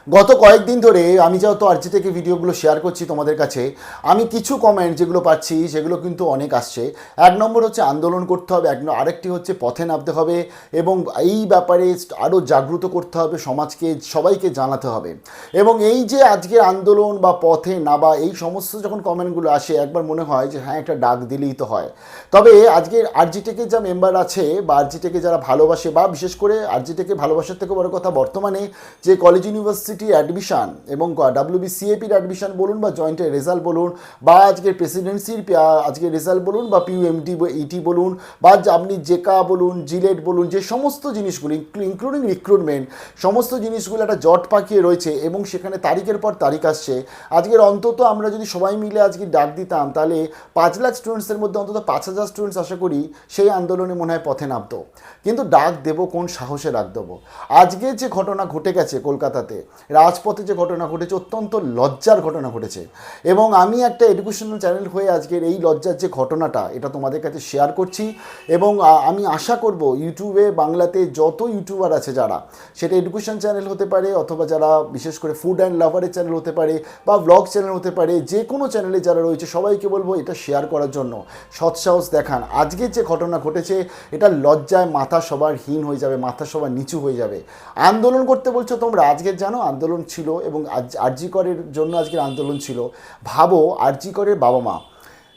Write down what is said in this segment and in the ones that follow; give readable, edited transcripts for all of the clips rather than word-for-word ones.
গত কয়েকদিন ধরে আমি যেহেতু আরজি থেকে ভিডিওগুলো শেয়ার করছি তোমাদের কাছে, আমি কিছু কমেন্ট যেগুলো পাচ্ছি সেগুলো কিন্তু অনেক আসছে। এক নম্বর হচ্ছে আন্দোলন করতে হবে, আরেকটি হচ্ছে পথে নামতে হবে এবং এই ব্যাপারে আরও জাগ্রত করতে হবে, সমাজকে সবাইকে জানাতে হবে। এবং এই যে আজকের আন্দোলন বা পথে নামা এই সমস্ত যখন কমেন্টগুলো আসে, একবার মনে হয় যে হ্যাঁ, একটা ডাক দিলেই তো হয়। তবে আজকের আরজি টেকের যা মেম্বার আছে বা আরজি টেকে যারা ভালোবাসে, বা বিশেষ করে আরজি টেকে ভালোবাসার থেকে বড় কথা বর্তমানে যে কলেজ ইউনিভার্সিটি অ্যাডমিশান এবং WBCAPর অ্যাডমিশান বলুন বা জয়েন্টের রেজাল্ট বলুন বা আজকের প্রেসিডেন্সির আজকের রেজাল্ট বলুন বা PUMT ইটি বলুন বা আপনি জেকা বলুন, জিলেট বলুন, যে সমস্ত জিনিসগুলো ইনক্লুডিং রিক্রুটমেন্ট, সমস্ত জিনিসগুলো একটা জট পাকিয়ে রয়েছে এবং সেখানে তারিখের পর তারিখ আসছে। আজকের অন্তত আমরা যদি সবাই মিলে আজকে ডাক দিতাম, তাহলে 5 লাখ স্টুডেন্টসের মধ্যে অন্তত 5,000 স্টুডেন্টস আশা করি সেই আন্দোলনে মনে হয় পথে নামতো। কিন্তু ডাক দেবো কোন সাহসে ডাক দেবো? আজকে যে ঘটনা ঘটে গেছে কলকাতাতে, রাজপথে যে ঘটনা ঘটেছে, অত্যন্ত লজ্জার ঘটনা ঘটেছে। এবং আমি একটা এডুকেশনাল চ্যানেল হয়ে আজকের এই লজ্জার যে ঘটনাটা, এটা তোমাদের কাছে শেয়ার করছি। এবং আমি আশা করব ইউটিউবে বাংলাতে যত ইউটিউবার আছে যারা, সেটা এডুকেশন চ্যানেল হতে পারে অথবা যারা বিশেষ করে ফুড অ্যান্ড লাভারের চ্যানেল হতে পারে বা ব্লগ চ্যানেল হতে পারে, যে কোনো চ্যানেলে যারা রয়েছে সবাইকে বলবো এটা শেয়ার করার জন্য। সৎসাহস দেখান। আজকের যে ঘটনা ঘটেছে এটা লজ্জায় মাথা সবার হীন হয়ে যাবে, মাথা সবার নিচু হয়ে যাবে। আন্দোলন করতে বলছো তোমরা, আজকের জানো আন্দোলন ছিল এবং আরজি করের জন্য আজকের আন্দোলন ছিল। ভাবো আরজি করের বাবা মা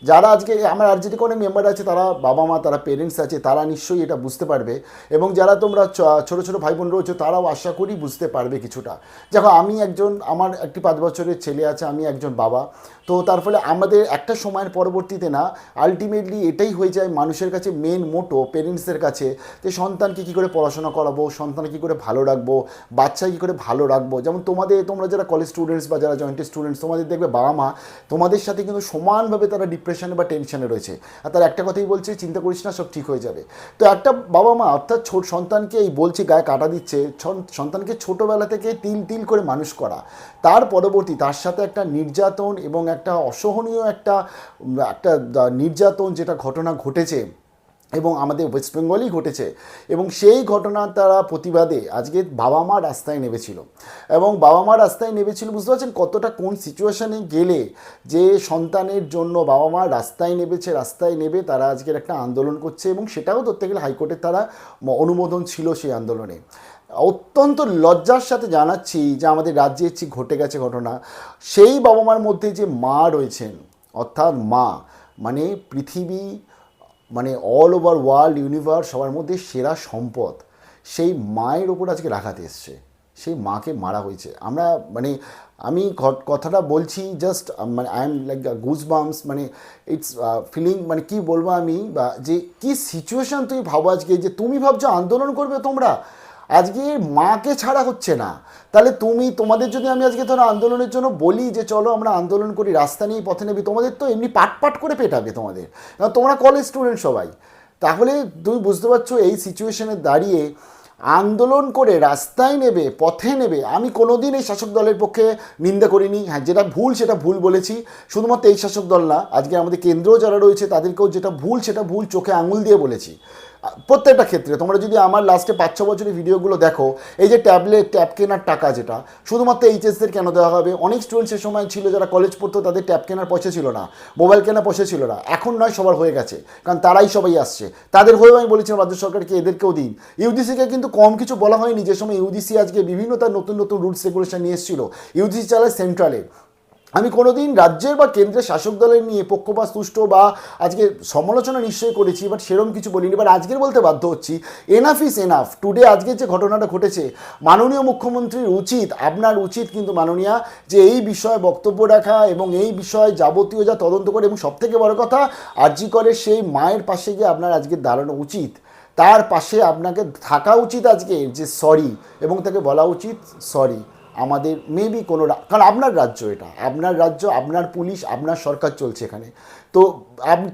যারা আজকে আমার আরজিটি করে মেম্বার আছে, তারা বাবা মা, তারা পেরেন্টস আছে, তারা নিশ্চয়ই এটা বুঝতে পারবে। এবং যারা তোমরা ছোটো ছোটো ভাই বোন রয়েছে তারাও আশা করি বুঝতে পারবে কিছুটা। দেখো আমি একজন, আমার একটি 5 বছরের ছেলে আছে, আমি একজন বাবা। তো তার ফলে আমাদের একটা সময়ের পরবর্তীতে না আলটিমেটলি এটাই হয়ে যায় মানুষের কাছে মেন মোটো, পেরেন্টসদের কাছে, যে সন্তানকে কী করে পড়াশোনা করাবো, সন্তানকে কী করে ভালো রাখবো, বাচ্চাকে কী করে ভালো রাখবো। যেমন তোমরা যারা কলেজ স্টুডেন্টস বা যারা জয়েন্টের স্টুডেন্টস, তোমাদের দেখবে বাবা মা তোমাদের সাথে কিন্তু সমানভাবে তারা ডিপ্রেশনে বা টেনশনে রয়েছে, আর তার একটা কথাই বলছে, চিন্তা করিস না, সব ঠিক হয়ে যাবে। তো একটা বাবা মা অর্থাৎ সন্তানকে এই বলছে, গায়ে কাটা দিচ্ছে, সন্তানকে ছোটোবেলা থেকে তিল তিল করে মানুষ করা, তার পরবর্তী তার সাথে একটা নির্যাতন এবং একটা অসহনীয় একটা একটা নির্যাতন যেটা ঘটনা ঘটেছে এবং আমাদের ওয়েস্ট বেঙ্গলেই ঘটেছে। এবং সেই ঘটনার তারা প্রতিবাদে আজকে বাবা মা রাস্তায় নেমেছিল। এবং বাবা মা রাস্তায় নেমেছিল, বুঝতে পারছেন কতটা কোন সিচুয়েশানে গেলে যে সন্তানের জন্য বাবা মা রাস্তায় নেমেছে, রাস্তায় নেবে তারা আজকের একটা আন্দোলন করছে। এবং সেটাও ধরতে গেলে হাইকোর্টের তারা অনুমোদন ছিল সেই আন্দোলনে। অত্যন্ত লজ্জার সাথে জানাচ্ছি যে আমাদের রাজ্যে ঘটে গেছে ঘটনা। সেই বাবা মার মধ্যে যে মা রয়েছেন, অর্থাৎ মা মানে পৃথিবী, মানে অল ওভার ওয়ার্ল্ড ইউনিভার্স সবার মধ্যে সেরা সম্পদ, সেই মায়ের ওপর আজকে আঘাত এসছে, সেই মাকে মারা হয়েছে। আমরা মানে আমি কথাটা বলছি জাস্ট মানে I am like goose bumps, মানে ইটস ফিলিং, মানে কী বলবো আমি, বা যে কী সিচুয়েশান তুমি ভাবো আজকে, যে তুমি ভাবছো আন্দোলন করবে তোমরা, আজকে মাকে ছাড়া হচ্ছে না। তাহলে তোমাদের যদি আমি আজকে ধরো আন্দোলনের জন্য বলি যে চলো আমরা আন্দোলন করি, রাস্তা নিয়ে পথে নেবি, তোমাদের তো এমনি পাট পাট করে পেটাবে তোমাদের, তোমরা কলেজ স্টুডেন্ট সবাই। তাহলে তুমি বুঝতে পারছো এই সিচুয়েশনে দাঁড়িয়ে আন্দোলন করে রাস্তায় নেবে, পথে নেবে। আমি কোনোদিন এই শাসক দলের পক্ষে নিন্দা করিনি। হ্যাঁ, যেটা ভুল সেটা ভুল বলেছি। শুধুমাত্র এই শাসক দল না, আজকে আমাদের কেন্দ্রেও যারা রয়েছে তাদেরকেও যেটা ভুল সেটা ভুল চোখে আঙুল দিয়ে বলেছি প্রত্যেকটা ক্ষেত্রে। তোমরা যদি আমার লাস্টে 5-6 বছরের ভিডিওগুলো দেখো, এই যে ট্যাব কেনার টাকা যেটা শুধুমাত্র এইচএসদের কেন দেওয়া হবে, অনেক স্টুডেন্ট সে সময় ছিল যারা কলেজ পড়তো, তাদের ট্যাব কেনার পয়সা ছিল না, মোবাইল কেনার পয়সা ছিল না। এখন নয়, সবার হয়ে গেছে, কারণ তারাই সবাই আসছে। তাদের হয়েও আমি বলেছিলাম রাজ্য সরকারকে এদেরকেও দিন। ইউজিসিকে কিন্তু কম কিছু বলা হয়নি, যে সময় ইউজিসি আজকে বিভিন্ন তার নতুন নতুন রুলস রেগুলেশন নিয়ে এসেছিল। ইউজিসি চালায় সেন্ট্রালে। আমি কোনোদিন রাজ্যের বা কেন্দ্রের শাসক দলের নিয়ে পক্ষপাত তুষ্ট বা আজকে সমালোচনা নিশ্চয়ই করেছি, বাট সেরকম কিছু বলিনি। বাট আজকের বলতে বাধ্য হচ্ছি, এনাফ ইজ এনাফ। টুডে আজকের যে ঘটনাটা ঘটেছে, মাননীয় মুখ্যমন্ত্রীর উচিত, আপনার উচিত কিন্তু মাননীয়া, যে এই বিষয়ে বক্তব্য রাখা এবং এই বিষয়ে যাবতীয় যা তদন্ত করে, এবং সবথেকে বড় কথা আরজি করে সেই মায়ের পাশে গিয়ে আপনার আজকে দাঁড়ানো উচিত, তার পাশে আপনাকে থাকা উচিত আজকে, যে সরি, এবং তাকে বলা উচিত সরি। আমাদের মেবি কোনো, কারণ আপনার রাজ্য, এটা আপনার রাজ্য, আপনার পুলিশ, আপনার সরকার চলছে এখানে। তো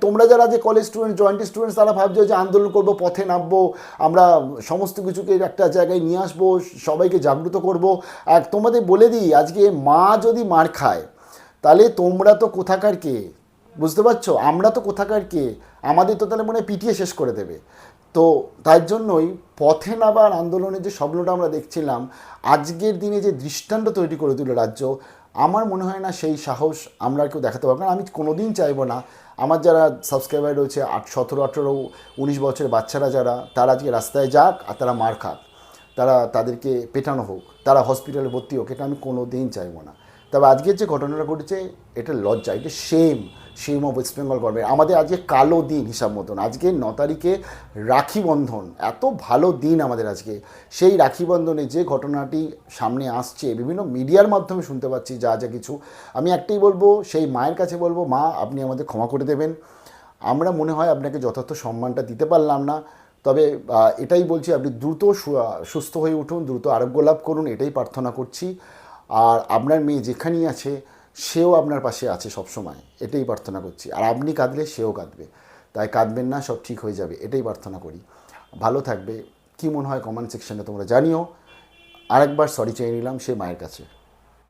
তোমরা যারা যে কলেজ স্টুডেন্ট, জয়েন্ট স্টুডেন্টস, তারা ভাবছো যে আন্দোলন করবো, পথে নামবো, আমরা সমস্ত কিছুকে একটা জায়গায় নিয়ে আসবো, সবাইকে জাগ্রত করবো। আর তোমাদের বলে দিই, আজকে মা যদি মার খায়, তাহলে তোমরা তো কোথাকার কে, বুঝতে পারছো? আমরা তো কোথাকার কে, আমাদের তো তাহলে মনে হয় পিটিয়ে শেষ করে দেবে। তো তার জন্যই পথে নাবার আন্দোলনের যে স্বপ্নটা আমরা দেখছিলাম, আজকের দিনে যে দৃষ্টান্ত তৈরি করে দিল রাজ্য, আমার মনে হয় না সেই সাহস আমরা কেউ দেখাতে পারবো। কারণ আমি কোনোদিন চাইবো না আমার যারা সাবস্ক্রাইবার রয়েছে 17, 18, 19 বছরের বাচ্চারা যারা, তারা আজকে রাস্তায় যাক আর তারা মার খাক, তাদেরকে পেটানো হোক, তারা হসপিটালে ভর্তি হোক, এটা আমি কোনো দিন চাইবো না। তবে আজকের যে ঘটনাটা ঘটেছে এটা লজ্জা, এটা same of West Bengal government. আমাদের আজকে কালো দিন হিসাব মতন, আজকে 9 তারিখে রাখি বন্ধন, এত ভালো দিন আমাদের আজকে। সেই রাখি বন্ধনে যে ঘটনাটি সামনে আসছে, বিভিন্ন মিডিয়ার মাধ্যমে শুনতে পাচ্ছি যা যা কিছু, আমি একটাই বলবো, সেই মায়ের কাছে বলবো, মা আপনি আমাদের ক্ষমা করে দেবেন, আমরা মনে হয় আপনাকে যথার্থ সম্মানটা দিতে পারলাম না। তবে এটাই বলছি, আপনি দ্রুত সুস্থ হয়ে উঠুন, দ্রুত আরোগ্য লাভ করুন, এটাই প্রার্থনা করছি। আর আপনার মেয়ে যেখানেই আছে সেও আপনার পাশে আছে সবসময়, এটাই প্রার্থনা করছি। আর আপনি কাঁদলে সেও কাঁদবে, তাই কাঁদবেন না, সব ঠিক হয়ে যাবে, এটাই প্রার্থনা করি। ভালো থাকবে। কী মনে হয় কমেন্ট সেকশনে তোমরা জানিও। আরেকবার সরি চেয়ে নিলাম সে মায়ের কাছে।